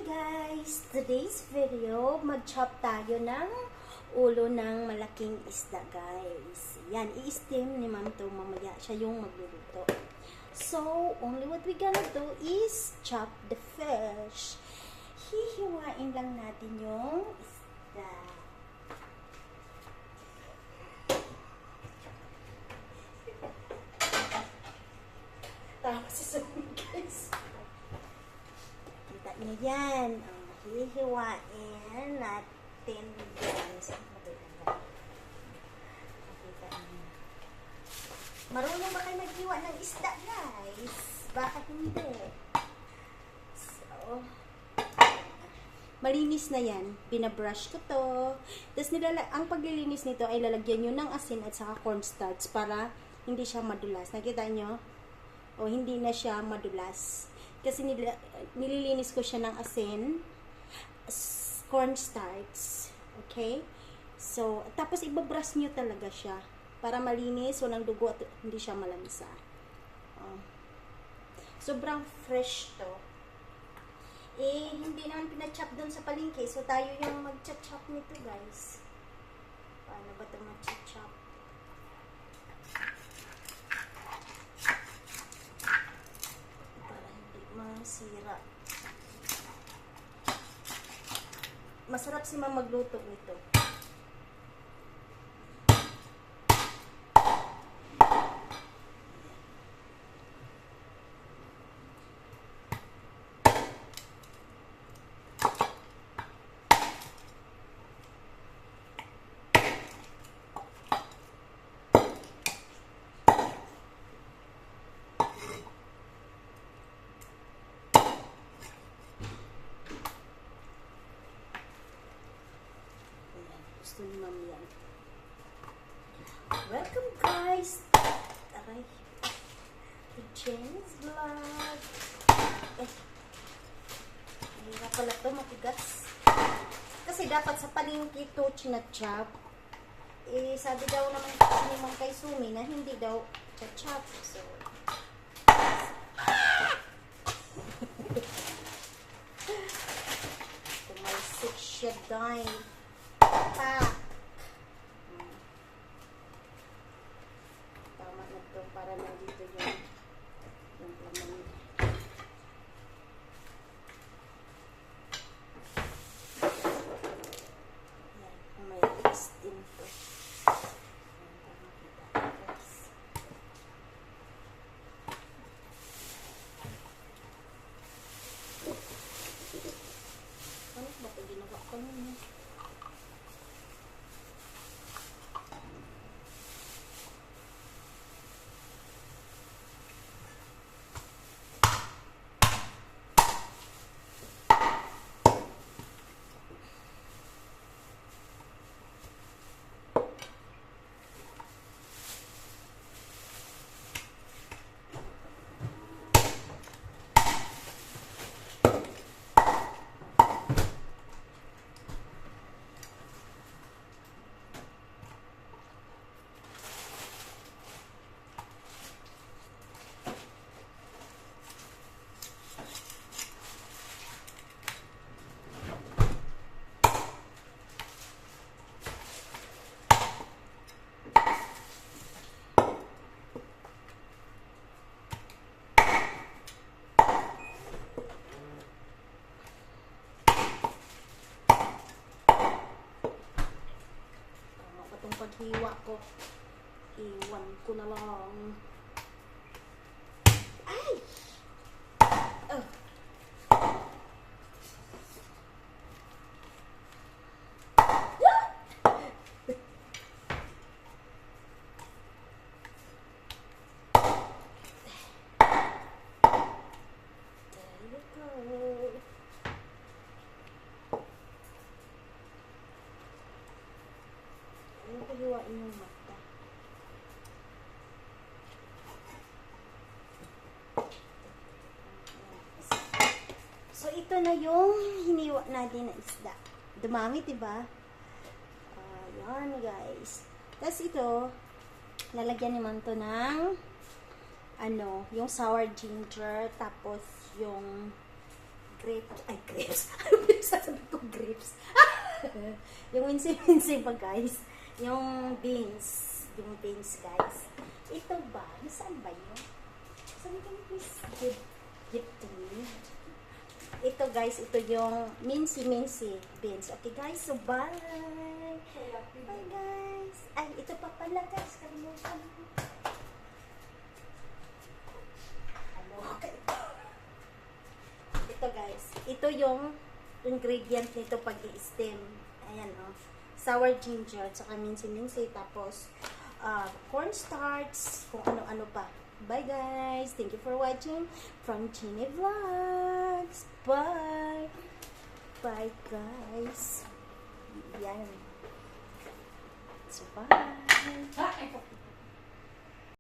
guys! Today's video, mag-chop tayo ng ulo ng malaking isda guys. Yan, i-steam ni ma'am to mamaya. Siya yung magluluto. So, only what we gonna do is chop the fish. Hihiwain lang natin yung isda. Tapos sasawin guys. Kita niyo yan. Hihiwain natin yan. Makita niyo. Marunong ba kayo maghiwa ng isda, guys? Bakit hindi? So, malinis na yan. Binabrush ko to. Tapos ang paglilinis nito ay lalagyan nyo ng asin at saka cornstarch para hindi siya madulas. Nakita nyo? O hindi na siya madulas. Kasi nililinis ko siya ng asin, cornstarch, okay? So, tapos ibabrush nyo talaga siya para malinis, walang dugo at hindi siya malansa. Sobrang fresh to. Eh, hindi naman pinachop doon sa palengke, so tayo yung mag-chop nito, guys. Paano ba ito mag-chop? Masira. Masarap si ma'am magluto nito. Gusto ni ma'am yan. Welcome guys! Aray. To James Vlog. Mahirap pala ito, matigas. Kasi dapat sa palengke ito chinachop. Eh, sabi daw naman kasi ni Ma'am kay Sumi na hindi daw chachop. So, tumalsik siya dahil. Tama na ito para nandito yung laman. Yan, may list din ito. Ano ba ito ginawa ko nun? Paghiwa ko, iwan ko na lang. Ay! There you go. Hiwain yung mata. So, ito na yung hiniwa natin na isda. Dumami, diba? Ayan, guys. Tapos ito, lalagyan naman to ng yung sour ginger, tapos yung grapes. Ay, grapes. Ano ba yung sasabi ko? Grapes. Yung minsi-minsi ba, guys? Yung beans. Yung beans, guys. Ito ba? Saan ba yun? Saan ka please? Give to me. Ito, guys. Ito yung minsi-minsi beans. Okay, guys. So, bye. Bye, guys. Ay, ito pa pala, guys. Kalimutan ko. Ito guys, ito yung ingredient nito pag i-steam. Ayan o. Sour ginger, tsaka minsi-minsi, tapos cornstarch, kung ano-ano pa. Bye guys! Thank you for watching from Chini Vlogs. Bye! Bye guys! Yan. So bye!